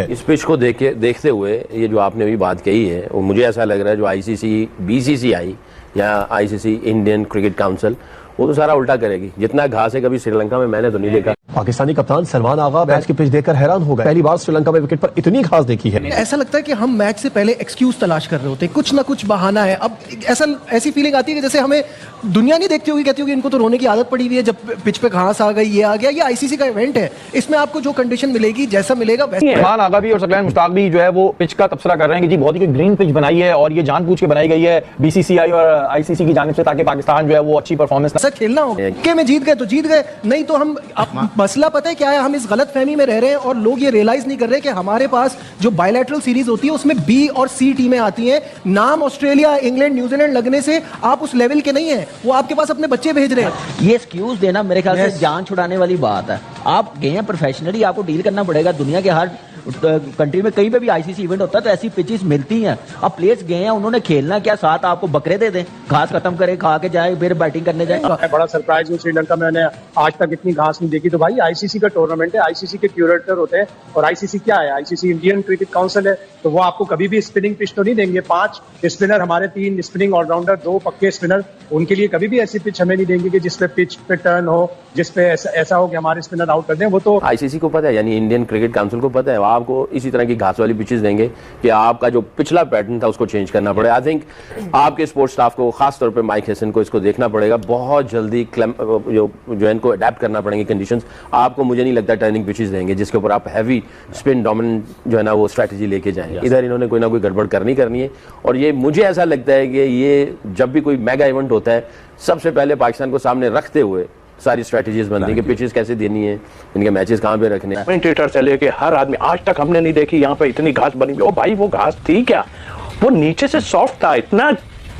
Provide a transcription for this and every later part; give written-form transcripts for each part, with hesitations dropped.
इस पिच को देखते हुए ये जो आपने अभी बात कही है, वो मुझे ऐसा लग रहा है जो आईसीसी, बीसीसीआई या आईसीसी इंडियन क्रिकेट काउंसिल, वो तो सारा उल्टा करेगी। जितना घास है कभी श्रीलंका में मैंने तो नहीं देखा। पाकिस्तानी कप्तान सलमान आगा मैच की पिच देखकर हैरान हो गए। पहली बार श्रीलंका में विकेट पर इतनी घास देखी है। ऐसा लगता है कि हम मैच से पहले एक्सक्यूज तलाश कर रहे होते हैं, कुछ ना कुछ बहाना है। अब ऐसी फीलिंग आती है कि जैसे हमें दुनिया नहीं देखती होगी, कहती होगी इनको तो रोने की आदत पड़ी हुई है जब पिच पे घास आ गई, ये आ गया। ये आईसीसी का इवेंट है, इसमें आपको जो कंडीशन मिलेगी, जैसा मिलेगा वैसा। सलमान आगा भी और सकलैन मुश्ताक भी जो है वो पिच का तबसरा कर रहे हैं कि जी बहुत ही ग्रीन पिच बनाई है और ये जानबूझ के बनाई गई है बीसीसीआई और आईसीसी की जानिब से, ताकि पाकिस्तान जो है वो अच्छी परफॉर्मेंस ऐसा खेलना होगा कि में जीत गए तो जीत गए, नहीं तो हम मसला पता है क्या है, हम इस गलत फहमी में रह रहे हैं और लोग ये रियलाइज नहीं कर रहे कि हमारे पास जो बायलैटरल सीरीज होती है उसमें बी और सी टीमें आती हैं। नाम ऑस्ट्रेलिया, इंग्लैंड, न्यूजीलैंड लगने से आप उस लेवल के नहीं हैं, वो आपके पास अपने बच्चे भेज रहे हैं। ये एक्सक्यूज देना मेरे ख्याल से जान छुड़ाने वाली बात है। आप गए हैं प्रोफेशनली, आपको डील करना पड़ेगा। दुनिया के हर कंट्री में कहीं पे भी आईसीसी इवेंट होता है तो ऐसी पिचेस मिलती हैं। अब प्लेयर्स गए हैं, उन्होंने खेलना क्या, साथ आपको बकरे दे दें, घास खत्म करे, खा के जाए, फिर बैटिंग करने जाए। मैं बड़ा सरप्राइज हूँ, श्रीलंका में मैंने आज तक इतनी घास नहीं देखी। तो भाई आईसीसी का टूर्नामेंट है, आईसीसी के क्यूरेटर होते हैं, और आईसीसी क्या है, आईसीसी इंडियन क्रिकेट काउंसिल है, तो वो आपको कभी भी स्पिनिंग पिच तो नहीं देंगे। 5 स्पिनर हमारे, 3 स्पिनिंग ऑलराउंडर, 2 पक्के स्पिनर, उनके लिए कभी भी ऐसी पिच हमें नहीं देंगे कि जिसपे पिच पे टर्न हो, जिसपे ऐसा हो कि हमारे स्पिनर आउट कर दें। वो तो आईसीसी को पता है, यानी इंडियन क्रिकेट काउंसिल को पता है, आपको इसी तरह की घास वाली पिचेस देंगे कि आपका जो पिछला पैटर्न था उसको चेंज करना पड़ेगा। आई थिंक आपके स्पोर्ट्स स्टाफ को, खासतौर पे माइक हेसन को, इसको देखना पड़ेगा। बहुत जल्दी जो इनको अडेप्ट करना पड़ेंगे कंडीशंस। आपको मुझे नहीं लगता टर्निंग पिचेस देंगे जिसके ऊपर आप हैवी स्पिन डोमिनेंट जो है ना वो स्ट्रैटेजी लेके जाएंगे। इधर इन्होंने कोई ना कोई गड़बड़ करनी है। और ये मुझे ऐसा लगता है कि ये जब भी कोई मेगा इवेंट होता है, सबसे पहले पाकिस्तान को सामने रखते हुए सारी स्ट्रेटजीज बनती है कि पिचेस कैसे देनी है, इनके मैचेस कहाँ पे रखने हैं। कमेंटेटर से लेके हर आदमी, आज तक हमने नहीं देखी यहाँ पे इतनी घास बनी हुई। ओ भाई, वो घास थी क्या? वो नीचे से सॉफ्ट था, इतना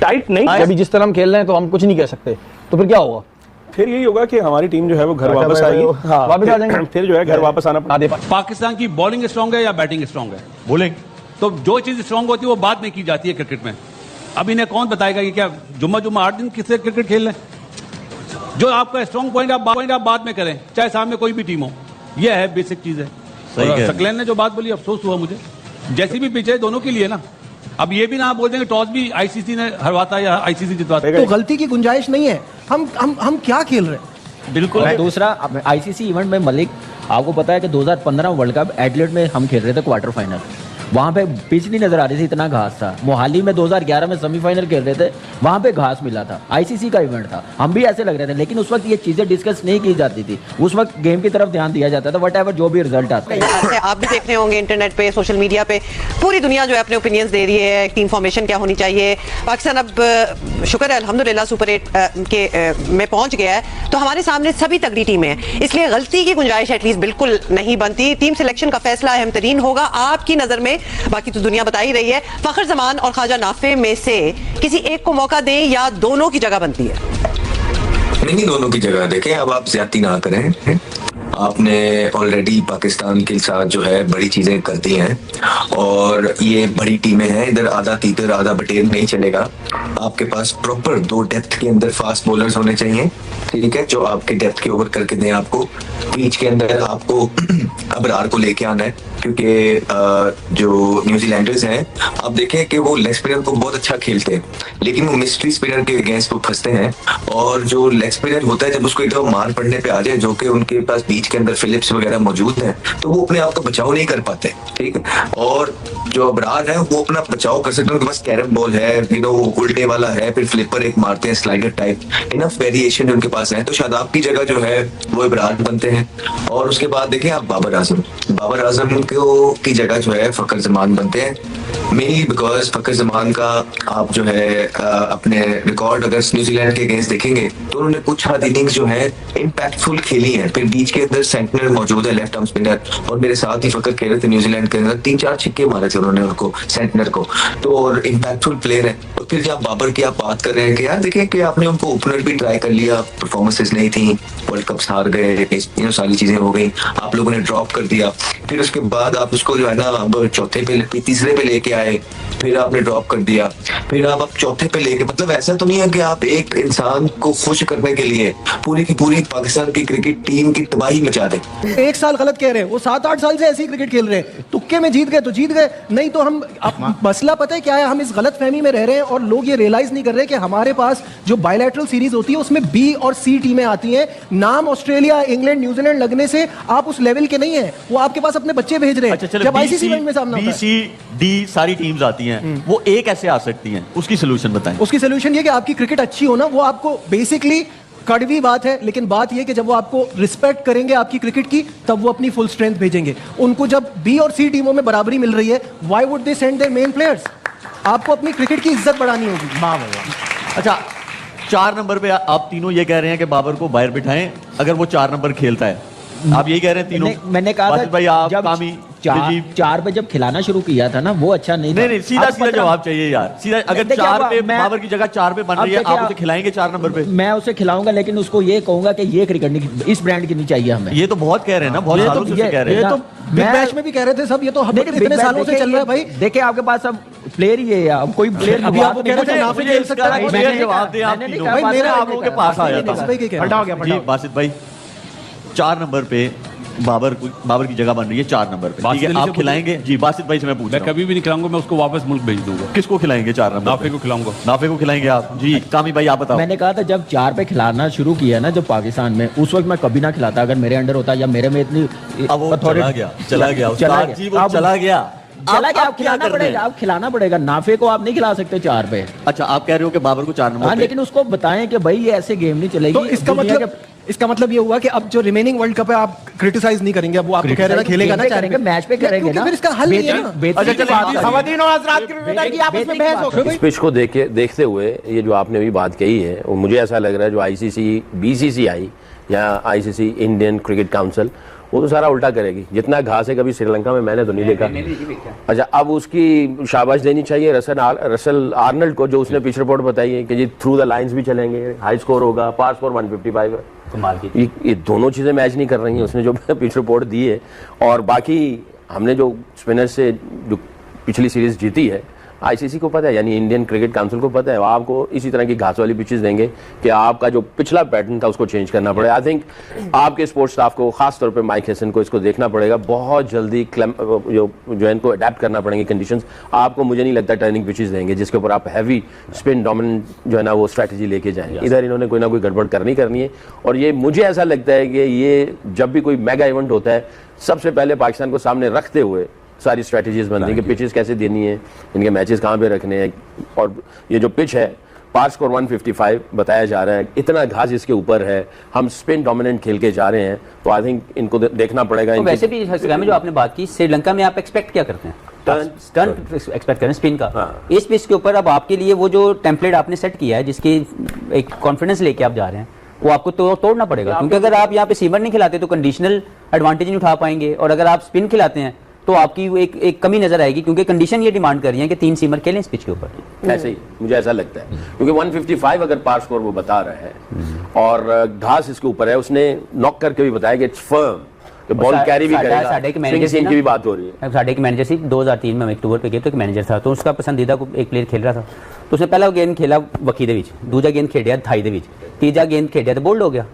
टाइट नहीं। अभी जिस तरह हम खेल रहे हैं तो हम कुछ नहीं कह सकते, तो फिर क्या होगा? फिर यही होगा कि हमारी टीम जो है वो घर वापस आएगी। हाँ, वापस आ जाएंगे, फिर जो है घर वापस आना। पाकिस्तान की बॉलिंग स्ट्रांग है या बैटिंग स्ट्रांग है? बॉलिंग। तो जो चीज स्ट्रांग होती है वो बाद में की जाती है क्रिकेट में। अब इन्हें कौन बताएगा कि क्या जुम्मा 8 दिन किससे क्रिकेट खेल रहे हैं? जो आपका स्ट्रांग पॉइंट आप बाद में करें, चाहे सामने कोई भी टीम हो। यह है बेसिक चीज है। सकलैन ने जो बात बोली, अफसोस हुआ मुझे। जैसी भी पिच है दोनों के लिए ना, अब ये भी ना बोल देंगे टॉस भी आईसीसी ने हरवाता या आईसीसी जितवाता। तो गलती की गुंजाइश नहीं है। हम क्या खेल रहे हैं? बिल्कुल। दूसरा, आईसीसी इवेंट में मलिक, आपको पता है कि 2015 वर्ल्ड कप एडिलेड में हम खेल रहे थे क्वार्टर फाइनल। वहाँ पे पिच नहीं नजर आ रही थी, इतना घास था। मोहाली में 2011 में सेमीफाइनल खेल रहे थे, वहाँ पे घास मिला था। आईसीसी का इवेंट था, हम भी ऐसे लग रहे थे, लेकिन उस वक्त ये चीजें डिस्कस नहीं की जाती थी। उस वक्त गेम की तरफ ध्यान दिया जाता था, वटएवर जो भी रिजल्ट आता है। आप भी देख रहे होंगे इंटरनेट पे, सोशल मीडिया पे, पूरी दुनिया जो है अपने ओपिनियंस दे रही है, टीम फॉर्मेशन क्या होनी चाहिए। पाकिस्तान अब शुक्र है अल्हम्दुलिल्लाह सुपर 8 में पहुंच गया है, तो हमारे सामने सभी तगड़ी टीमें हैं, इसलिए गलती की गुंजाइश एटलीस्ट बिल्कुल नहीं बनती। टीम सिलेक्शन का फैसला अहम तरीन होगा आपकी नजर में, बाकी तो दुनिया बता ही रही है। फखर जमान और ख्वाजा नाफे में से किसी एक को मौका दें या दोनों की जगह बनती है? नहीं, दोनों की जगह देखें। अब आप ज्यादती ना करें। आपने ऑलरेडी पाकिस्तान के साथ जो है बड़ी चीजें कर दी हैं, और ये बड़ी टीमें हैं। इधर आधा तीतर आधा बटेर नहीं चलेगा। आपके पास प्रॉपर 2 डेप्थ के अंदर फास्ट बॉलर्स होने चाहिए, ठीक है, जो आपके डेप्थ के ओवर करके दें। आपको बीच के अंदर आपको अबरार को लेके आना है, क्योंकि जो न्यूजीलैंडर्स हैं, आप देखें कि वो लेग स्पिनर को बहुत अच्छा खेलते हैं, लेकिन वो मिस्ट्री स्पिनर के अगेंस्ट वो फंसते हैं। और जो लेग स्पिनर होता है, जब उसको एकदम मार पड़ने पे आ जाए, जो कि उनके पास बीच के अंदर फिलिप्स वगैरह मौजूद हैं, तो वो अपने आप का बचाव नहीं कर पाते, ठीक है। और जो अबरार है वो अपना बचाव कर सकते हैं, उनके पास कैरम बॉल है, वो उल्टे वाला है, फिर फ्लिपर एक मारते हैं, स्लाइडर टाइप, इनफ वेरिएशन उनके पास है। तो शादाब की जगह जो है वो अबरार बनते हैं। और उसके बाद देखें आप बाबर आजम की जगह जो है फखर जमान बनते हैं, मेनली बिकॉज फखर जमान का आप जो है अपने रिकॉर्ड अगर न्यूजीलैंड के अगेंस्ट देखेंगे तो उन्होंने कुछ हद इनिंग्स जो है इम्पैक्टफुल खेली है। फिर बीच के अंदर सेंटनर मौजूद है, लेफ्ट आर्म स्पिनर, और मेरे साथ ही फखर खेल रहे थे न्यूजीलैंड के अंदर, 3-4 छिक्के मारे थे उन्होंने उनको, सेंटनर को, तो और इम्पैक्टफुल प्लेयर है। और फिर जब बाबर की आप बात कर रहे हैं कि यार देखें कि आपने उनको ओपनर भी ट्राई कर लिया, परफॉर्मेंसेस नहीं थी, वर्ल्ड कप हार गए, सारी चीजें हो गई, आप लोगों ने ड्रॉप कर दिया। फिर उसके बाद बाद आप उसको जो है ना अब चौथे पे तीसरे पे लेके आए, फिर आपने ड्रॉप कर दिया, फिर आप अब चौथे पे लेके, मतलब ऐसा तो नहीं है कि आप एक इंसान को खुश करने के लिए पूरी की पूरी पाकिस्तान की क्रिकेट टीम की तबाही मचा दें। एक साल गलत कह रहे हैं, वो 7-8 साल से ऐसी क्रिकेट खेल रहे हैं, तुक्के में जीत गए तो जीत गए, नहीं तो हम मसला पता है क्या है, हम इस गलत फहमी में रह रहे हैं और लोग ये रियलाइज नहीं कर रहे कि हमारे पास जो बायलैटरल सीरीज होती है उसमें बी और सी टीमें आती हैं। नाम ऑस्ट्रेलिया, इंग्लैंड, न्यूजीलैंड लगने से आप उस लेवल के नहीं है, वो आपके पास अपने बच्चे भेज रहे हैं। जब आईसीसी में सामना होता है, बी-सी-डी सारी टीम्स आती हैं, वो एक ऐसे आ सकती हैं, उसकी सोल्यूशन बताएं। उसकी सोल्यूशन ये कि आपकी क्रिकेट अच्छी हो ना, वो आपको बेसिकली कड़वी बात है, लेकिन बात यह कि जब वो आपको रिस्पेक्ट करेंगे आपकी क्रिकेट की, तब वो अपनी फुल स्ट्रेंथ भेजेंगे। उनको जब बी और सी टीमों में बराबरी मिल रही है, why would they send their main players? आपको अपनी क्रिकेट की इज्जत बढ़ानी होगी। अच्छा, 4 नंबर पे आप तीनों ये कह रहे हैं कि बाबर को बाहर बिठाएं अगर वो 4 नंबर खेलता है, आप यही कह रहे हैं तीनों? मैंने कहा था भाई आप जब कामी 4 पे जब खिलाना शुरू किया था ना, वो अच्छा नहीं था। नहीं, सीधा जवाब चाहिए यार, सीधा। अगर 4 पे बाबर की जगह 4 पे बन रही है, आप उसे खिलाएंगे 4 नंबर पे? मैं उसे खिलाऊंगा, लेकिन उसको ये कहूंगा कि ये क्रिकेट नहीं, इस ब्रांड की नहीं चाहिए हमें। ये तो बहुत कह रहे हैं ना, बहुत सालों से कह रहे हैं। ये तो बिग बैश में भी कह रहे थे सब, ये तो इतने सालों से चल रहा है भाई। देखिए आपके पास अब प्लेयर ही है, अब कोई प्लेयर अभी आप कह रहे थे नाफिक खेल सकता है, जवाब दें आप तीनों। भाई मेरा आप लोगों के पास आ जाता हूं जी। बासित भाई 4 नंबर पे बाबर की जगह बन रही है 4 नंबर पे, ठीक है, आप खिलाएंगे? जी बासित भाई से मैं पूछ रहा हूं। मैं कभी भी नहीं खिलाऊंगा, मैं उसको वापस मुल्क भेज दूंगा। किसको खिलाएंगे 4 नंबर? नाफे को खिलाऊंगा। नाफे को खिलाएंगे आप? जी कामी भाई आप बताओ। मैंने कहा था जब 4 पे खिलाना शुरू किया ना जब पाकिस्तान में, उस वक्त मैं कभी ना खिलाता अगर मेरे अंडर होता या मेरे में इतनी चला गया आप खिलाना पड़ेगा, आप खिलाना पड़ेगा। नाफे को आप नहीं खिला सकते 4 पे। अच्छा, आप कह रहे हो कि बाबर को 4 नंबर? हाँ, लेकिन उसको बताएं कि भाई ये ऐसे गेम नहीं चलेगी। तो इसका मतलब ये हुआ कि अब जो रिमेनिंग वर्ल्ड कप है आप क्रिटिसाइज नहीं करेंगे, अब वो आपको कह रहे हैं खेलेगा ना, करेंगे मैच पे करेंगे ना, फिर इसका हल नहीं है ना। इस पिच को देखते हुए ये जो आपने अभी बात कही है, वो मुझे ऐसा लग रहा है जो आईसीसी, बीसीसीआई या आईसीसी इंडियन क्रिकेट काउंसिल, वो तो सारा उल्टा करेगी। जितना घास है कभी श्रीलंका में मैंने तो नहीं देखा। अच्छा, अब उसकी शाबाश देनी चाहिए रसल आर्नल्ड को, जो उसने पिच रिपोर्ट बताई है कि जी थ्रू द लाइंस भी चलेंगे, हाई स्कोर होगा, पास स्कोर 155 है। कमाल की ये दोनों चीजें मैच नहीं कर रही हैं उसने जो पिच रिपोर्ट दी है। और बाकी हमने जो स्पिनर से जो पिछली सीरीज जीती है, आईसीसी को पता है, यानी इंडियन क्रिकेट काउंसिल को पता है, वो आपको इसी तरह की घास वाली पिचेस देंगे कि आपका जो पिछला पैटर्न था उसको चेंज करना पड़ेगा। आई थिंक आपके स्पोर्ट्स स्टाफ को, खास तौर पे माइक हेसन को, इसको देखना पड़ेगा बहुत जल्दी। जो है इनको अडेप्ट करना पड़ेंगे कंडीशंस। आपको मुझे नहीं लगता टर्निंग पिचेस देंगे जिसके ऊपर आप हैवी स्पिन डोमिनेंट जो है ना वो स्ट्रैटेजी लेके जाएंगे। इधर इन्होंने कोई ना कोई गड़बड़ करनी है। और ये मुझे ऐसा लगता है कि ये जब भी कोई मेगा इवेंट होता है, सबसे पहले पाकिस्तान को सामने रखते हुए सारी स्ट्रैटेजीज बनती है कि पिचेस कैसे देनी है, इनके मैचेस कहाँ पे रखने हैं। और ये जो पिच है, पार स्कोर 155 बताया जा रहा है, इतना घास इसके ऊपर है, हम स्पिन डोमिनेंट खेल के जा रहे हैं, तो आई थिंक इनको देखना पड़ेगा। तो वैसे भी में जो आपने बात की, श्रीलंका में आप एक्सपेक्ट क्या करते हैं? टर्न एक्सपेक्ट करें स्पिन का। हाँ। इस पिच के ऊपर अब आपके लिए वो जो टेम्पलेट आपने सेट किया है, जिसकी एक कॉन्फिडेंस लेके आप जा रहे हैं, वो आपको तोड़ना पड़ेगा। क्योंकि अगर आप यहाँ पे सीमर नहीं खिलाते तो कंडीशनल एडवांटेज नहीं उठा पाएंगे, और अगर आप स्पिन खिलाते हैं तो आपकी एक कमी नजर आएगी, क्योंकि कंडीशन ये डिमांड कर रही है कि 3 सीमर खेलें इस पिच के ऊपर। ऐसे ही मुझे ऐसा लगता है, क्योंकि 155 अगर पार स्कोर वो बता रहा है और घास इसके ऊपर है, उसने नॉक करके भी बताया कि इट्स फर्म, बॉल कैरी भी करेगा। साढ़े के मैनेजर की भी बात हो रही है। साढ़े के मैनेजर से 2003 में अक्टूबर पे गया तो एक मैनेजर था, तो उसका पसंदीदा एक प्लेयर खेल रहा था, तो उसने पहला गेंद खेला वकी दे विच, दूजा गेंद खेलिया थाई दे विच, तीजा गेंद खेलिया तो बोल्ड हो गया।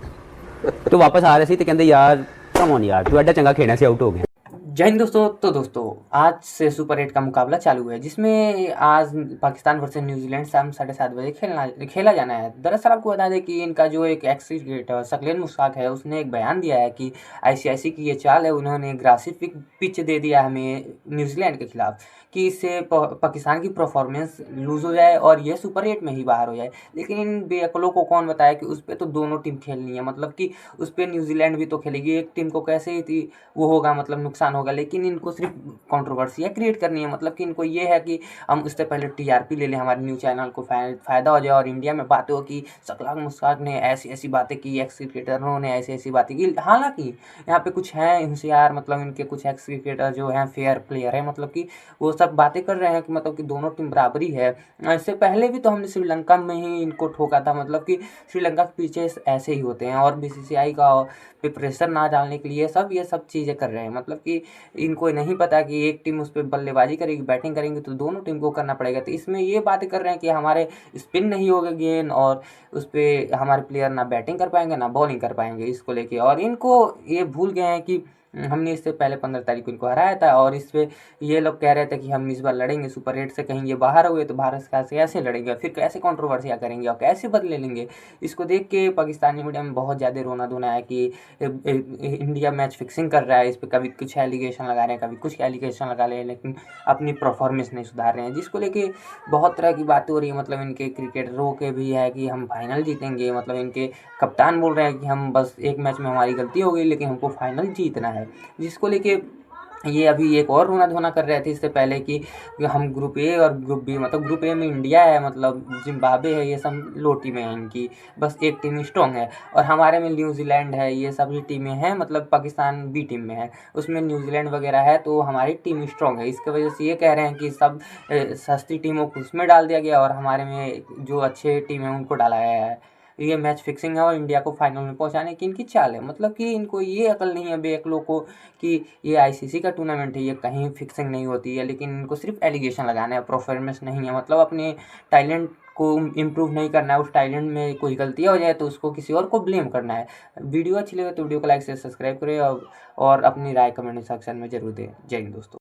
तो वापस आ रहे थे तो कहते यार कम ऑन यार, तू एडा चंगा खेलना से आउट हो गया। जय हिंद दोस्तों। तो दोस्तों आज से सुपर 8 का मुकाबला चालू है, जिसमें आज पाकिस्तान वर्सेस न्यूजीलैंड शाम 7:30 बजे खेला जाना है। दरअसल आपको बता दें कि इनका जो एक एक्स क्रिकेटर सकलेन मुश्ताक है, उसने एक बयान दिया है कि आईसीसी की ये चाल है, उन्होंने ग्रासिक पिच दे दिया हमें न्यूजीलैंड के खिलाफ कि इससे पाकिस्तान की परफॉर्मेंस लूज हो जाए और ये सुपर 8 में ही बाहर हो जाए। लेकिन इन बेअक्लों को कौन बताया कि उस पर तो दोनों टीम खेलनी है, मतलब कि उस पर न्यूजीलैंड भी तो खेलेगी, एक टीम को कैसे ही वो होगा, मतलब नुकसान होगा। लेकिन इनको सिर्फ कंट्रोवर्सी क्रिएट करनी है, मतलब कि इनको ये है कि हम उससे पहले टीआरपी ले लें, हमारे न्यूज़ चैनल को फ़ायदा हो जाए और इंडिया में बातें हो कि सकलान मुश्ताक ने ऐसी ऐसी बातें की, एक्स क्रिकेटरों ने ऐसी ऐसी बातें की। हालांकि यहाँ पे कुछ हैं होशियार, मतलब इनके कुछ एक्स क्रिकेटर जो हैं फेयर प्लेयर हैं, मतलब कि वो सब बातें कर रहे हैं कि मतलब कि दोनों टीम बराबरी है। इससे पहले भी तो हमने श्रीलंका में ही इनको ठोका था, मतलब कि श्रीलंका के पीछे ऐसे ही होते हैं और बीसीसीआई का पे प्रेशर ना डालने के लिए ये सब चीज़ें कर रहे हैं। मतलब कि इनको नहीं पता कि एक टीम उस पर बल्लेबाजी करेगी, बैटिंग करेंगे, तो दोनों टीम को करना पड़ेगा। तो इसमें ये बातें कर रहे हैं कि हमारे स्पिन नहीं होगा गेंद और उस पर हमारे प्लेयर ना बैटिंग कर पाएंगे ना बॉलिंग कर पाएंगे इसको लेके। और इनको ये भूल गए हैं कि हमने इससे पहले 15 तारीख को इनको हराया था, और इस पे ये लोग कह रहे थे कि हम इस बार लड़ेंगे सुपर 8 से, कहीं ये बाहर हुए तो भारत से कैसे लड़ेंगे, फिर कैसे कंट्रोवर्सियाँ करेंगे और कैसे बदले लेंगे। इसको देख के पाकिस्तानी मीडिया में बहुत ज़्यादा रोना धोना है कि इंडिया मैच फिक्सिंग कर रहा है, इस पर कभी कुछ एलिगेशन लगा रहे हैं, कभी कुछ एलिगेशन लगा रहे हैं, लेकिन अपनी परफॉर्मेंस नहीं सुधार रहे हैं, जिसको लेके बहुत तरह की बातें हो रही है। मतलब इनके क्रिकेटरों के भी है कि हम फाइनल जीतेंगे, मतलब इनके कप्तान बोल रहे हैं कि हम बस एक मैच में हमारी गलती हो गई लेकिन हमको फाइनल जीतना है, जिसको लेके ये अभी एक और रोना धोना कर रहे थे इससे पहले कि हम ग्रुप ए और ग्रुप बी, मतलब ग्रुप ए में इंडिया है, मतलब जिम्बाब्वे है, ये सब लो टीमें हैं इनकी, बस एक टीम स्ट्रॉन्ग है, और हमारे में न्यूजीलैंड है, ये सभी टीमें हैं, मतलब पाकिस्तान बी टीम में है, उसमें न्यूजीलैंड वगैरह है, तो हमारी टीम स्ट्रॉन्ग है। इसकी वजह से ये कह रहे हैं कि सब सस्ती टीमों को उसमें डाल दिया गया और हमारे में जो अच्छे टीम है उनको डाला गया है। ये मैच फिक्सिंग है और इंडिया को फाइनल में पहुंचाने की इनकी चाल है। मतलब कि इनको ये अकल नहीं है बेअकलों को कि ये आईसीसी का टूर्नामेंट है, ये कहीं फिक्सिंग नहीं होती है, लेकिन इनको सिर्फ एलिगेशन लगाना है, परफॉर्मेंस नहीं है। मतलब अपने टैलेंट को इम्प्रूव नहीं करना है, उस टैलेंट में कोई गलतियाँ हो जाए तो उसको किसी और को ब्लेम करना है। वीडियो अच्छी लगे तो वीडियो को लाइक से सब्सक्राइब करें और अपनी राय कमेंट सेक्शन में जरूर दें। जय हिंद दोस्तों।